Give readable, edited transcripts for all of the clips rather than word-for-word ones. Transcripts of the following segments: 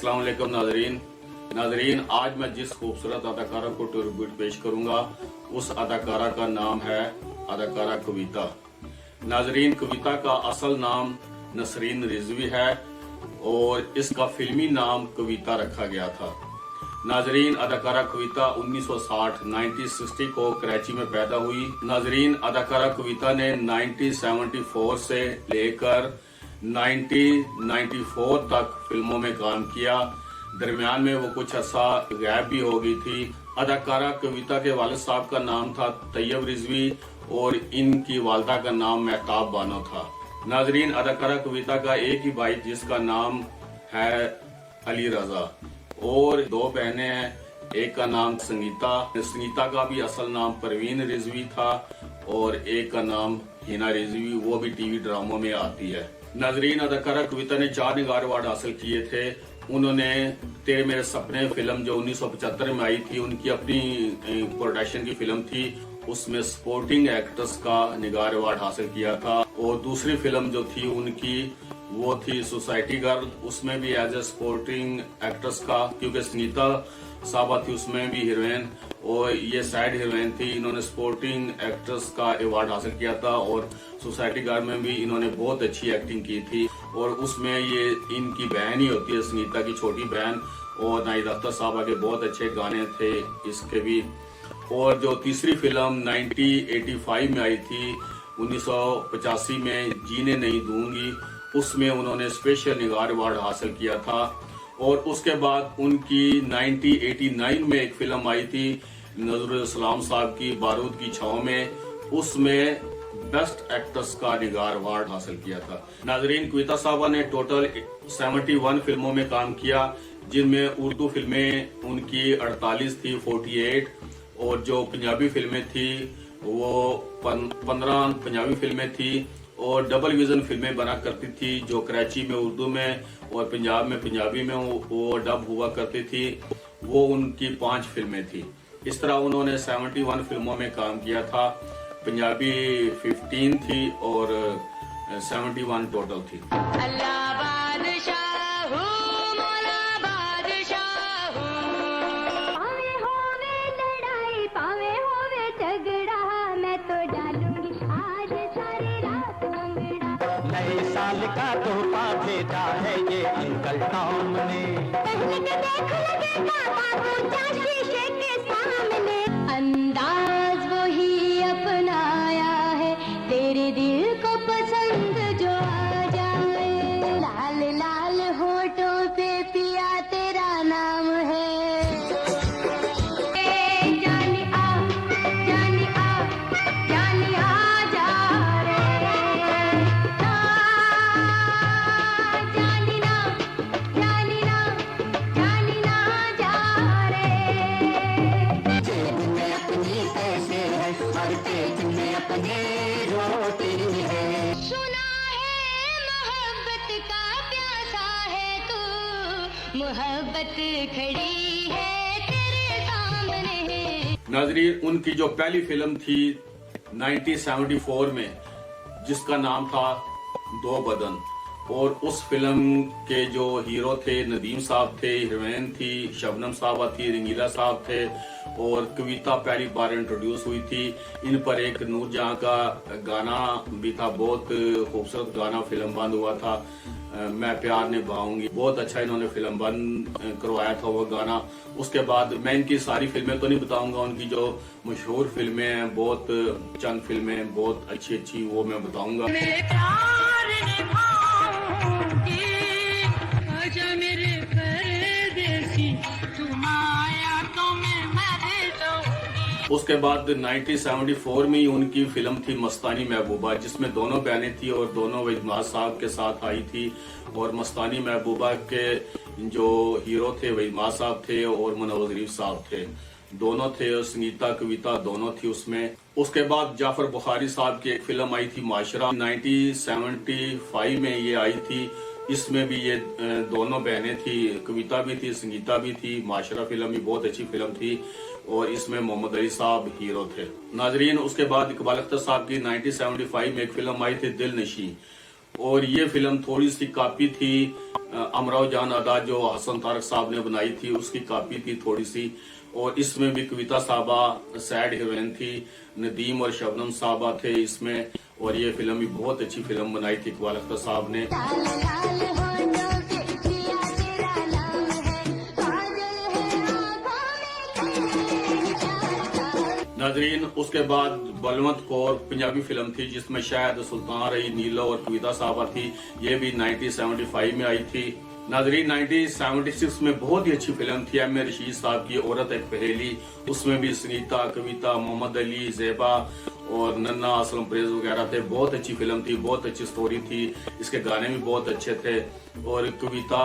अस्सलाम वालेकुम नाजरीन, आज मैं जिस खूबसूरत अदाकारा को ट्रिब्यूट पेश करूंगा उस अदाकारा का नाम है अदाकारा कविता। नाजरीन, कविता का असल नाम नसरीन रिजवी है और इसका फिल्मी नाम कविता रखा गया था। नाजरीन, अदाकारा कविता 1960 को कराची में पैदा हुई। नाजरीन, अदाकारा कविता ने 1974 से लेकर 1994 तक फिल्मों में काम किया। दरमियान में वो कुछ अर्सा गायब भी हो गई थी। अदाकारा कविता के वालिद साहब का नाम था तैयब रिजवी और इनकी वालदा का नाम महताब बानो था। नाजरीन, अदाकारा कविता का एक ही भाई जिसका नाम है अली रजा और दो बहनें हैं। एक का नाम संगीता का भी असल नाम परवीन रिजवी था और एक का नाम हिना रिजवी, वो भी टीवी ड्रामों में आती है। नाजरीन, अदाकारा कविता ने 4 निगार अवार्ड हासिल किए थे। उन्होंने तेरे मेरे सपने फिल्म जो 1975 में आई थी, उनकी अपनी प्रोडक्शन की फिल्म थी, उसमें सपोर्टिंग एक्ट्रेस का निगार अवार्ड हासिल किया था। और दूसरी फिल्म जो थी उनकी वो थी सोसाइटी गर्ल, उसमें भी एज ए सपोर्टिंग एक्ट्रेस का, क्योंकि संगीता साहबा थी उसमें भी हीरोइन और ये साइड हीरोइन थी। इन्होंने सपोर्टिंग एक्ट्रेस का अवार्ड हासिल किया था और सोसाइटी गर्ल में भी इन्होंने बहुत अच्छी एक्टिंग की थी। और उसमें ये इनकी बहन ही होती है, संगीता की छोटी बहन, और नाहिद अख्तर साहबा के बहुत अच्छे गाने थे इसके भी। और जो तीसरी फिल्म 1985 में आई थी, 1985 में जीने नहीं दूंगी, उसमें उन्होंने स्पेशल निगार अवार्ड हासिल किया था। और उसके बाद उनकी 1989 में एक फिल्म आई थी नजरुल इस्लाम साहब की, बारूद की छांव में, उसमें बेस्ट एक्ट्रेस का निगार अवार्ड हासिल किया था। नाजरीन, कविता साहबा ने टोटल 71 फिल्मों में काम किया, जिनमें उर्दू फिल्में उनकी 48 थी, 48, और जो पंजाबी फिल्में थी वो 15 पंजाबी फिल्में थी और डबल विजन फिल्में बना करती थी, जो कराची में उर्दू में और पंजाब में पंजाबी में वो डब हुआ करती थी। वो उनकी 5 फिल्में थी। इस तरह उन्होंने 71 फिल्मों में काम किया था। पंजाबी 15 थी और 71 टोटल थी। नए साल का तोहफा भेजा है ये अंकल टॉम ने। अंदाज वही अपनाया है, तेरे दिल को पसंद जो आ जाए। लाल लाल होठों पे पिया तेरा नाम है। जानी आ जानी आ जानी आ जा रे, जानी ना जानी ना जानी ना जा रे। जेब में अपनी पैसे है और पेट में अपनी रोटी है। सुना है मोहब्बत का प्यासा है तू, मोहब्बत खड़ी है तेरे सामने। नाजरीन, उनकी जो पहली फिल्म थी 1974 में, जिसका नाम था दो बदन, और उस फिल्म के जो हीरो थे नदीम साहब थे, हीरोइन थी शबनम साहबा थी, रंगीला साहब थे और कविता पहली बार इंट्रोड्यूस हुई थी। इन पर एक नूरजहां का गाना भी था, बहुत खूबसूरत गाना फिल्म बंद हुआ था, मैं प्यार निभाऊंगी, बहुत अच्छा इन्होंने फिल्म बंद करवाया था वो गाना। उसके बाद मैं इनकी सारी फिल्में तो नहीं बताऊंगा, उनकी जो मशहूर फिल्में हैं, बहुत चंद फिल्में बहुत अच्छी अच्छी, वो मैं बताऊंगा। उसके बाद 1974 में ही उनकी फिल्म थी मस्तानी महबूबा, जिसमें दोनों बहनें थी और दोनों वहीद साहब के साथ आई थी। और मस्तानी महबूबा के जो हीरो थे वहीद साहब थे और मनोज शरीफ साहब थे, दोनों थे, और संगीता कविता दोनों थी उसमें। उसके बाद जाफर बुखारी साहब की एक फिल्म आई थी माशरा, 1975 में ये आई थी। इसमें भी ये दोनों बहनें थी, कविता भी थी संगीता भी थी। माशरा फिल्म भी बहुत अच्छी फिल्म थी और इसमें मोहम्मद अली साहब हीरो थे। नाजरीन, उसके बाद इकबाल अख्तर साहब की 1975 में एक फिल्म आई थी दिल नशी, और ये फिल्म थोड़ी सी कॉपी थी अमराव जान अदा जो हसन तारक साहब ने बनाई थी, उसकी कॉपी थी थोड़ी सी। और इसमें भी कविता साहबा सैड हीरोइन थी, नदीम और शबनम साहबा थे इसमें। और ये फिल्म भी बहुत अच्छी फिल्म बनाई थी इकबाल अख्तर साहब ने। लाल लाल होठों पे पिया तेरा नाम है, काजल है आँखों में। नाजरीन, उसके बाद बलवंत कौर पंजाबी फिल्म थी जिसमें शायद सुल्तान रही, नीलो और कविता साहबा थी। ये भी 1975 में आई थी। नाजरीन, 1976 में बहुत ही अच्छी फिल्म थी एम ए रशीद साहब की औरत एक पहेली। उसमें भी संगीता, कविता, मोहम्मद अली, ज़ेबा और नन्ना असलम परेज वगैरह थे। बहुत अच्छी फिल्म थी, बहुत अच्छी स्टोरी थी, इसके गाने भी बहुत अच्छे थे। और कविता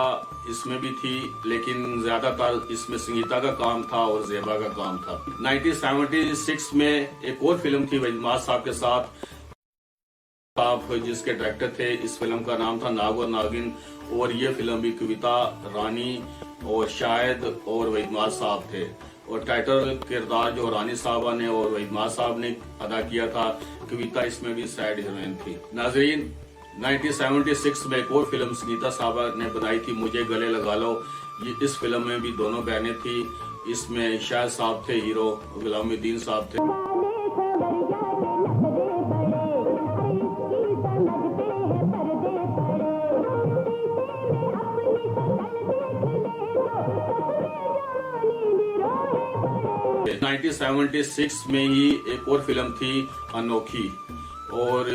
इसमें भी थी, लेकिन ज्यादातर इसमें संगीता का काम था और ज़ेबा का काम था। 1976 में एक और फिल्म थी वहीद साहब के साथ, साहब जिसके डायरेक्टर थे। इस फिल्म का नाम था नाग और नागिन। और ये फिल्म भी कविता, रानी और शायद और वहीद साहब थे। और टाइटल किरदार जो रानी साहबा ने और वहीद साहब ने अदा किया था। कविता इसमें भी सैड हीरोइन थी। नाजरीन, 1976 में एक और फिल्म संगीता साहबा ने बनाई थी, मुझे गले लगा लो। इस फिल्म में भी दोनों बहनें थी। इसमें शायद साहब थे हीरो, गुलामुद्दीन साहब थे। तो 1976 में ही एक और फिल्म थी अनोखी, और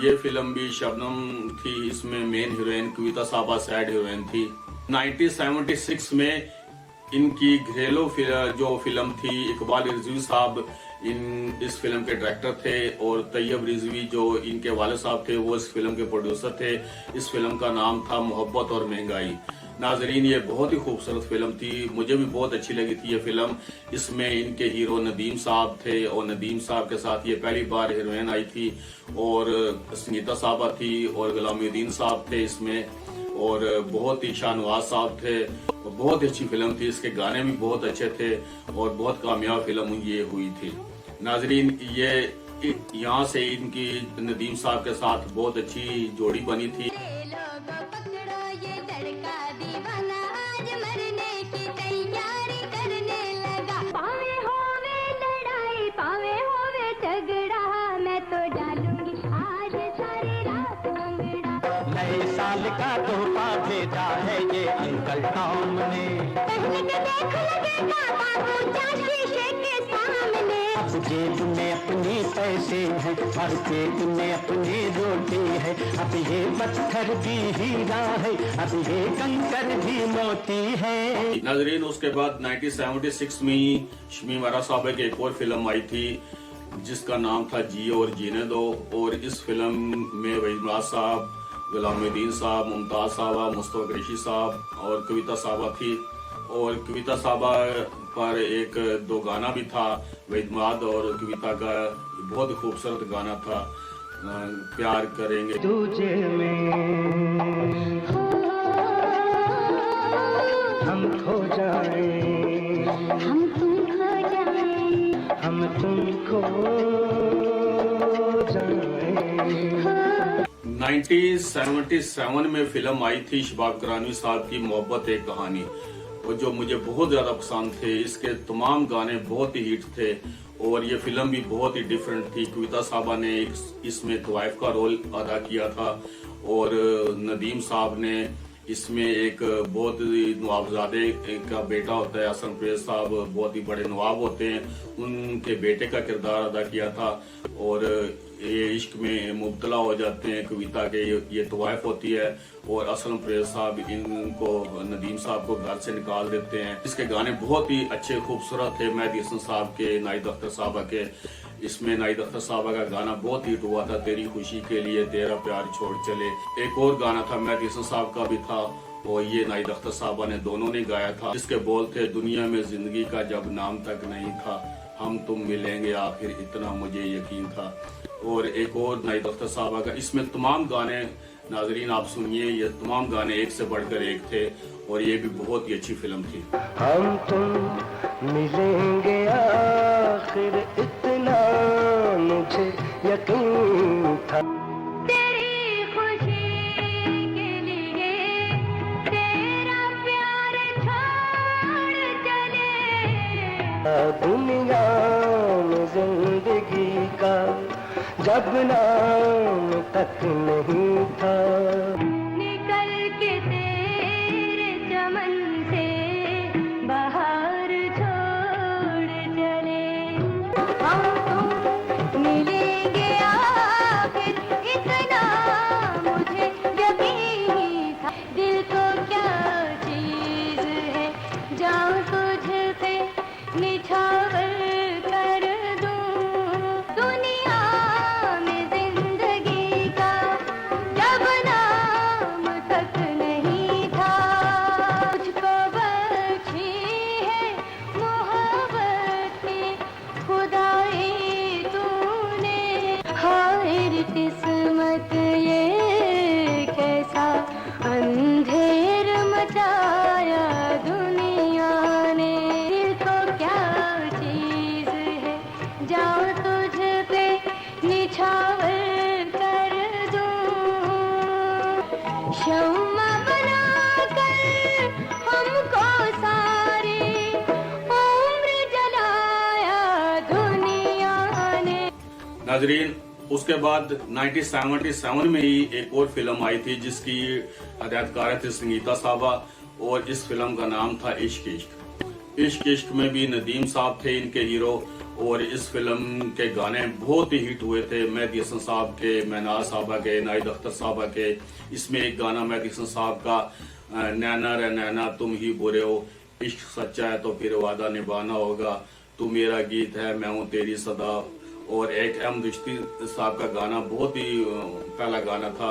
ये फिल्म भी शबनम थी इसमें मेन हीरोइन, कविता साहबा सैड हीरोइन थी। 1976 में इनकी घरेलू जो फिल्म थी, इकबाल रिजवी साहब इस फिल्म के डायरेक्टर थे और तैयब रिजवी जो इनके वाले साहब थे वो इस फिल्म के प्रोड्यूसर थे। इस फिल्म का नाम था मोहब्बत और महंगाई। नाजरीन, ये बहुत ही खूबसूरत फिल्म थी, मुझे भी बहुत अच्छी लगी थी ये फिल्म। इसमें इनके हीरो नदीम साहब थे और नदीम साहब के साथ ये पहली बार हीरोइन आई थी। और संगीता साहबा थी और गुलामुद्दीन साहब थे इसमें। और बहुत ही शाहनवाज साहब थे। बहुत अच्छी फिल्म थी, इसके गाने भी बहुत अच्छे थे और बहुत कामयाब फिल्म ये हुई थी। नाजरीन, ये यहाँ से इनकी नदीम साहब के साथ बहुत अच्छी जोड़ी बनी थी। लोगों पकड़ो ये लड़का दीवाना, आज मरने की तैयारी करने लगा। पावे होवे लड़ाई, पावे होवे झगड़ा, मैं तो डालूंगी आज सारी रात भंगड़ा। नए साल का तोहफा भेजा है ये अंकल टॉम ने, पहन के देख लगेगा बाबू जा शीशे के सामने। अब जेब में अपने पैसे हैं और पेट में अपनी रोटी है। अब ये पत्थर भी हीरा है, अब ये कंकर भी मोती है। नाजरीन, उसके बाद 1976 में ही शमी मारा साहब की एक और फिल्म आई थी जिसका नाम था जियो और जीने दो। और इस फिल्म में वहीद साहब, गुलामुद्दीन साहब, मुमताज साहबा, मुस्तफा कुरैशी साहब और कविता साहबा थी। और कविता साहबा पर एक दो गाना भी था, वहीद और कविता का बहुत खूबसूरत गाना था, प्यार करेंगे तुझे में हम खो जाए, हम तुम खो जाए, हम तुम खो जाए। 1977 में फिल्म आई थी शबाब करानी साहब की मोहब्बत एक कहानी, और जो मुझे बहुत ज्यादा पसंद थे। इसके तमाम गाने बहुत ही हिट थे और ये फिल्म भी बहुत ही डिफरेंट थी। कविता साहबा ने इसमें तवाइफ का रोल अदा किया था और नदीम साहब ने इसमें एक बहुत ही नवाबजादे का बेटा होता है हसन परेज साहब, बहुत ही बड़े नवाब होते हैं, उनके बेटे का किरदार अदा किया था। और ये इश्क में मुब्तला हो जाते हैं कविता के, ये तवाइफ होती है और असलम परेज साहब इनको नदीम साहब को घर से निकाल देते हैं। इसके गाने बहुत ही अच्छे खूबसूरत थे, मेहदी हसन साहब के, नाहिद अख्तर साहबा के। इसमें नाहिद अख्तर साहबा का गाना बहुत हिट हुआ था, तेरी खुशी के लिए तेरा प्यार छोड़ चले। एक और गाना था मेहदी हसन साहब का भी था और ये नाहिद अख्तर साहबा ने, दोनों ने गाया था, जिसके बोल थे दुनिया में जिंदगी का जब नाम तक नहीं था, हम तुम मिलेंगे आखिर इतना मुझे यकीन था। और एक और नाहिद अख्तर साहबा का, इसमें तमाम गाने नाजरीन आप सुनिए, ये तमाम गाने एक से बढ़कर एक थे और ये भी बहुत ही अच्छी फिल्म थी। हम तुम मिलेंगे आखिर इतना मुझे यकीन था। तेरी खुशी था दुनिया में जिंदगी का, जब नाम तक नहीं था। निकल के तेरे चमन से बाहर छोड़ चले, हम तुम मिलेंगे आखिर, इतना मुझे यकीन था। दिल को क्या चीज है जाऊं तुझ पे निछावर कर दूं, दुनिया में जिंदगी का जब नाम तक नहीं था। मुझको बख्शी है मोहब्बत की खुदाई तूने, हाय किस्मत ये कैसा अंधेर मचाया दुनिया ने। दिल को क्या चीज है जाओ तुझ पे निछावर कर दूं, शम्मा बनाकर हमको सारी उम्र जलाया दुनिया ने। नाजरीन, उसके बाद 1977 में ही एक और फिल्म आई थी जिसकी हदायतकार थी संगीता साहबा, और इस फिल्म का नाम था इश्क इश्क। इश्क इश्क में भी नदीम साहब थे इनके हीरो, और इस फिल्म के गाने बहुत ही हिट हुए थे। मेहदी हसन साहब के, मैनाज साहबा के, नाहिद अख्तर साहबा के। इसमें एक गाना मेहदी हसन साहब का, नैना रे नैना तुम ही बुरे हो, इश्क सच्चा है तो फिर वादा निभाना होगा, तू मेरा गीत है मैं हूँ तेरी सदा। और एक अहमद चिश्ती साहब का गाना बहुत ही पहला गाना था,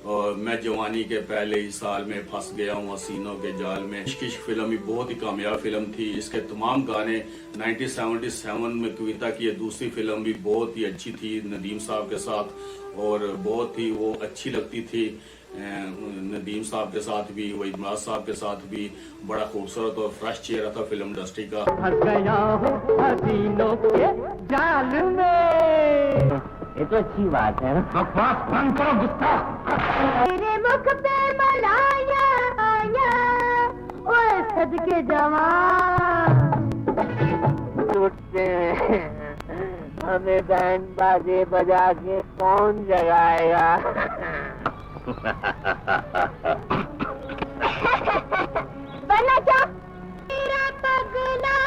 और मैं जवानी के पहले ही साल में फंस गया हूँ हसीनों के जाल में। इश्क इश्क फिल्म भी बहुत ही कामयाब फिल्म थी। इसके तमाम गाने 1977 में कविता की ये दूसरी फिल्म भी बहुत ही अच्छी थी नदीम साहब के साथ, और बहुत ही वो अच्छी लगती थी। नदीम साहब के साथ भी, वहीद मराज साहब के साथ भी बड़ा खूबसूरत और फ्रेश चेहरा था फिल्म इंडस्ट्री का। फंस गया हूँ हसीनों के जाल में, ये तो अच्छी बात है ना। तेरे मुख पे मलाया आया और सदके जवान, उठते हैं हमें बैंड बाजे बजा के कौन जगाएगा। बना क्या तेरा पगला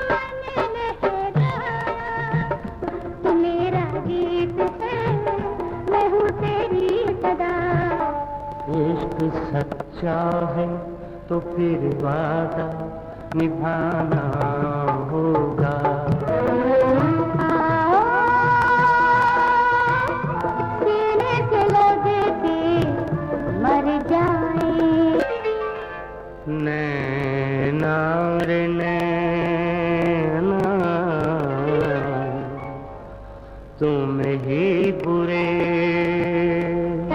मन लहराया, तू मेरा गीत है मैं हूँ तेरी सदा। इश्क सच्चा है तो फिर वादा निभाना होगा। सीने से लगे के मर जाए, नैना रे नैना तुम ही बुरे।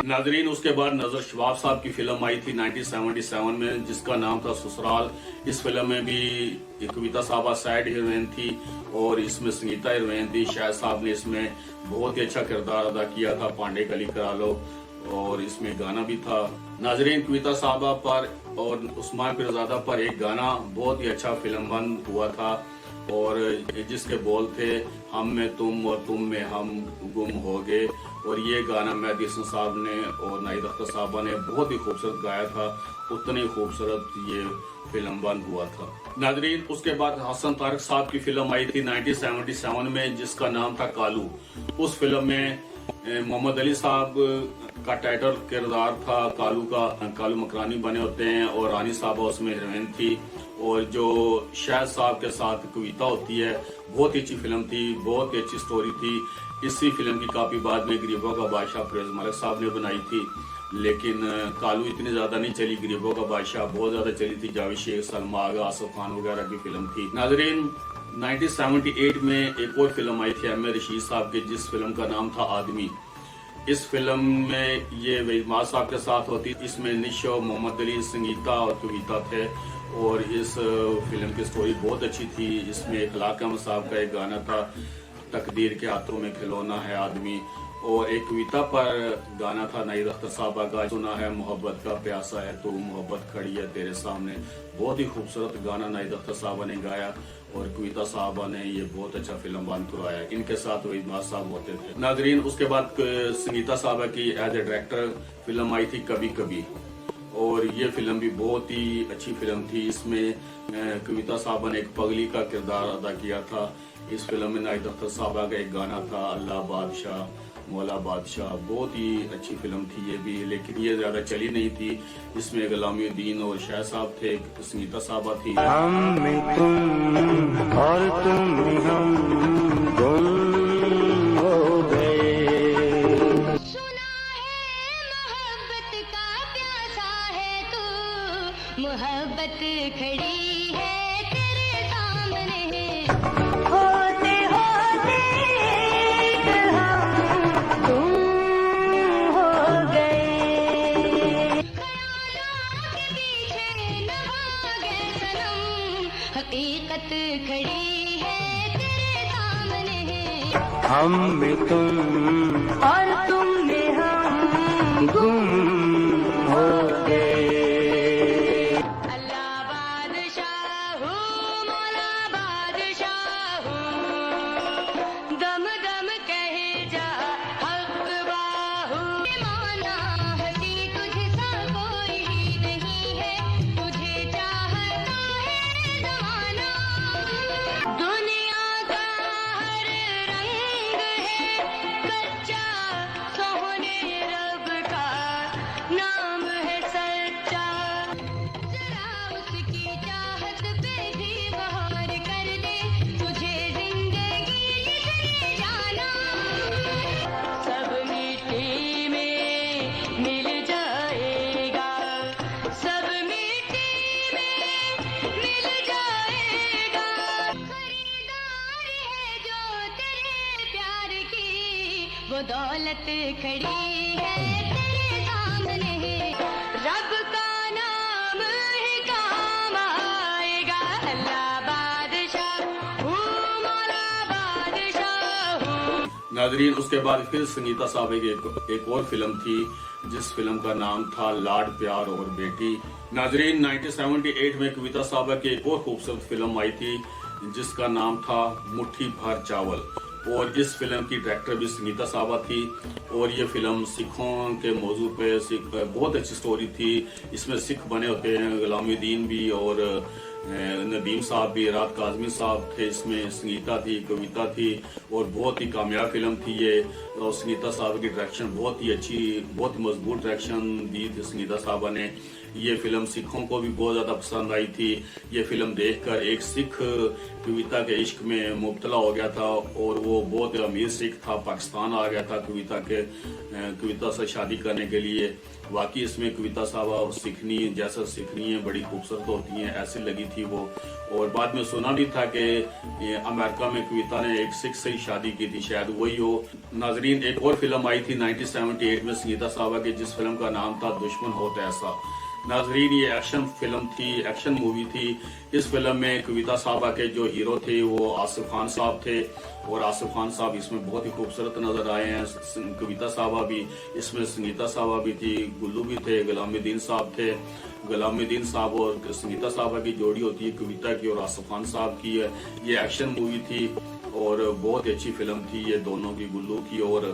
नाजरीन, उसके बाद नजर शवाब साहब की फिल्म आई थी 1977 में जिसका नाम था ससुराल। इस फिल्म में भी कविता साहबा साइड हीरोइन थी और इसमें संगीता हीरोइन थी। शाहिद साहब ने इसमें बहुत ही अच्छा किरदार अदा किया था, पांडे कली करा लो, और इसमें गाना भी था। नाजरीन, कविता साहबा पर और उस्मान पीरजादा पर एक गाना बहुत ही अच्छा फिल्म बन हुआ था, और जिसके बोल थे हम में तुम और तुम में हम गुम हो गए, और ये गाना मेहदी हसन साहब ने और नाहिद अख्तर साहबा ने बहुत ही खूबसूरत गाया था। उतनी खूबसूरत ये फिल्म बन हुआ था। नाजरीन, उसके बाद हसन तारक साहब की फिल्म आई थी 1977 में जिसका नाम था कालू। उस फिल्म में मोहम्मद अली साहब का टाइटल किरदार था कालू का। कालू मकरानी बने होते हैं और रानी साहबा उसमें हीरोइन थी, और जो शाहिद साहब के साथ कविता होती है। बहुत ही अच्छी फिल्म थी, बहुत ही अच्छी स्टोरी थी। इसी फिल्म की कॉपी बाद में गरीबों का बादशाह फिरोज मलिक साहब ने बनाई थी, लेकिन कालू इतनी ज्यादा नहीं चली। गरीबों का बादशाह बहुत ज्यादा चली थी। जावेद शेख, सलमा आगा, आसिफ खान वगैरह की फिल्म थी। नाजरीन, 1978 में एक और फिल्म आई थी एम.ए. रशीद साहब की, जिस फिल्म का नाम था आदमी। इस फिल्म में ये वहीद साहब के साथ होती। इसमें निशो, मोहम्मद अली, संगीता और कविता थे, और इस फिल्म की स्टोरी बहुत अच्छी थी। इसमें इखलाक अहमद साहब का एक गाना था, तकदीर के हाथों में खिलौना है आदमी, और एक कविता पर गाना था नईद अख्तर साहबा का, सुना है मोहब्बत का प्यासा है तू, मोहब्बत खड़ी है तेरे सामने। बहुत ही खूबसूरत गाना नईद अख्तर साहबा ने गाया और कविता साहबा ने ये बहुत अच्छा फिल्म बन कराया। इनके साथ वहीद माज साहब होते थे। नाजरीन, उसके बाद संगीता साहबा की एज ए डायरेक्टर फिल्म आई थी कभी कभी, और ये फिल्म भी बहुत ही अच्छी फिल्म थी। इसमें कविता साहबा ने एक पगली का किरदार अदा किया था। इस फिल्म में नईद अख्तर साहबा का एक गाना था अल्लाह बादशाह मौला बादशाह, बहुत ही अच्छी फिल्म थी ये भी, लेकिन ये ज्यादा चली नहीं थी। इसमें गुलामुद्दीन और शाह साहब थे, संगीता साहबा थी। हम में तुम और तुम में हम गुम हो गए। सुना है मोहब्बत का प्यासा है तू, मोहब्बत खड़ी है तेरे सामने। होते होते हम तुम हो गए। ख्यालों के पीछे न भागे सनम, हकीकत खड़ी है तेरे सामने। हम में तुम और तुम में हम गुम हो गए। अल्लाह बादशाह हूँ, मौला बादशाह हूँ, दम दम कहे जा हक बाहू। माना हसी तुझसा कोई ही नहीं है, तुझे चाहता है जमाना। दुनिया का हर रंग है कच्चा, सोहने रब का नाम है सच्चा। जरा उसकी चाहत पे भी बहार कर दे, तुझे जिंदगी ले जाना। सब मिट्टी में मिल जाएगा, सब मिट्टी में मिल जाएगा। खरीदार है जो तेरे प्यार की, वो दौलत खड़ी है तेरे सामने। रब का नाम ही काम आएगा। अल्लाह बादशाह हूँ, मौला बादशाह हूँ। नाजरीन, उसके बाद फिर संगीता साहब की एक और फिल्म थी जिस फिल्म का नाम था लाड प्यार और बेटी। नाजरीन, 1978 में कविता साहबा की एक और खूबसूरत फिल्म आई थी जिसका नाम था मुट्ठी भर चावल, और इस फिल्म की डायरेक्टर भी संगीता साहबा थी। और ये फिल्म सिखों के मौजू पे बहुत अच्छी स्टोरी थी। इसमें सिख बने होते हैं, गुलामुद्दीन भी और नदीम साहब भी, राहत काजमी साहब थे इसमें, संगीता थी, कविता थी, और बहुत ही कामयाब फिल्म थी ये। और संगीता साहब की डायरेक्शन बहुत ही अच्छी, बहुत मजबूत डायरेक्शन दी थी संगीता साहबा ने। ये फिल्म सिखों को भी बहुत ज्यादा पसंद आई थी। ये फिल्म देखकर एक सिख कविता के इश्क में मुब्तला हो गया था, और वो बहुत अमीर सिख था, पाकिस्तान आ गया था कविता से शादी करने के लिए। वाकई इसमें कविता साहबा और सिखनी जैसा सिखनी है, बड़ी खूबसूरत होती हैं, ऐसी लगी थी वो। और बाद में सुना भी था कि अमेरिका में कविता ने एक सिख से ही शादी की थी, शायद वही हो। नाजरीन, एक और फिल्म आई थी 1978 में संगीता साहबा की, जिस फिल्म का नाम था दुश्मन होता ऐसा। नाजरीन, ये एक्शन फिल्म थी, एक्शन मूवी थी। इस फिल्म में कविता साहबा के जो हीरो थे वो आसिफ खान साहब थे, और आसिफ खान साहब इसमें बहुत ही खूबसूरत नजर आए हैं। कविता साहबा भी इसमें, संगीता साहबा भी थी, गुल्लू भी थे, गुलामुद्दीन साहब थे। गुलामुद्दीन साहब और संगीता साहबा की जोड़ी होती है कविता की और आसिफ खान साहब की है। ये एक्शन मूवी थी और बहुत ही अच्छी फिल्म थी ये दोनों की, गुल्लू की और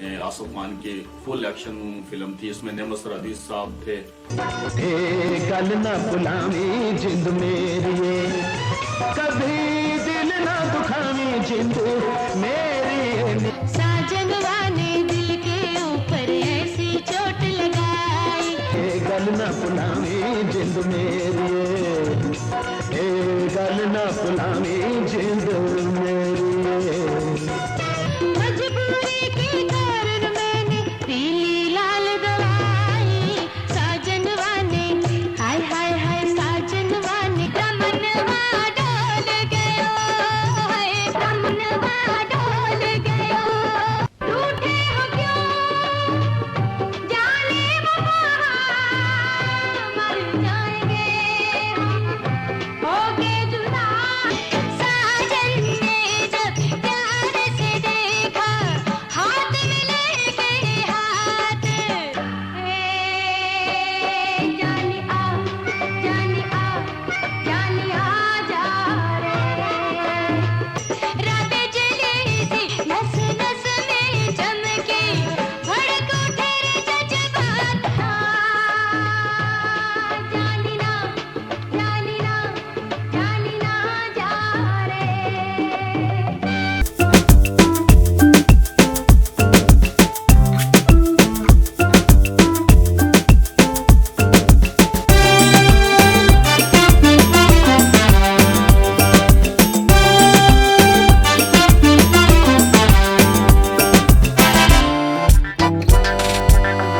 आसिफ खान की फुल एक्शन फिल्म थी। इसमें नेमत सरहदी साहब थे। गल न बुलावी जिंद मेरी, कभी दिल न दुखावी जिंद मेरी। साजनवा ने दिल के ऊपर ऐसी चोट लगाई, गल न बुलावी जिंद मेरी, गल न बुलावी जिंद